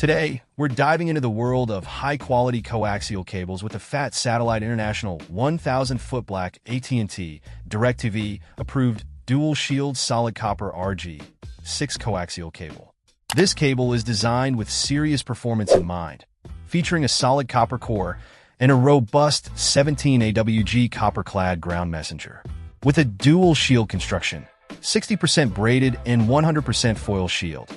Today, we're diving into the world of high-quality coaxial cables with the Fat Satellite International 1,000-foot black AT&T DIRECTV approved dual-shield solid copper RG-6 coaxial cable. This cable is designed with serious performance in mind, featuring a solid copper core and a robust 17 AWG copper-clad ground messenger. With a dual-shield construction, 60% braided and 100% foil shield,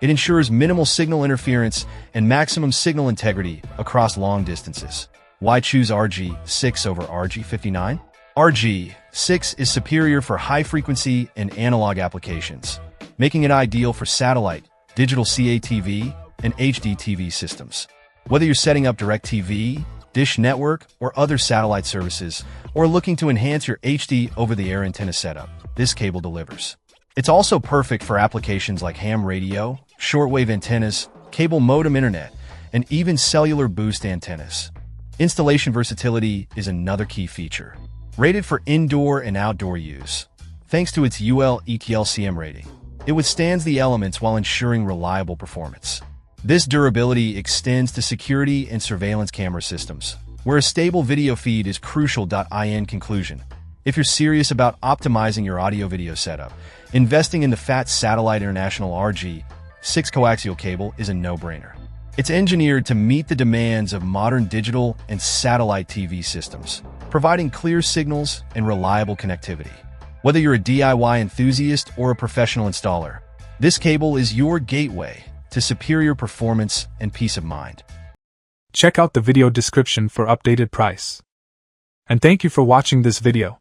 it ensures minimal signal interference and maximum signal integrity across long distances. Why choose RG-6 over RG-59? RG-6 is superior for high-frequency and analog applications, making it ideal for satellite, digital CATV, and HD TV systems. Whether you're setting up DIRECTV, Dish Network, or other satellite services, or looking to enhance your HD over-the-air antenna setup, this cable delivers. It's also perfect for applications like ham radio, shortwave antennas, cable modem internet, and even cellular boost antennas. Installation versatility is another key feature. Rated for indoor and outdoor use, thanks to its UL ETLCM rating, it withstands the elements while ensuring reliable performance. This durability extends to security and surveillance camera systems, where a stable video feed is crucial. In conclusion, if you're serious about optimizing your audio-video setup, investing in the Fat Satellite International RG-6 coaxial cable is a no-brainer. It's engineered to meet the demands of modern digital and satellite TV systems, providing clear signals and reliable connectivity. Whether you're a DIY enthusiast or a professional installer, this cable is your gateway to superior performance and peace of mind. Check out the video description for updated price. And thank you for watching this video.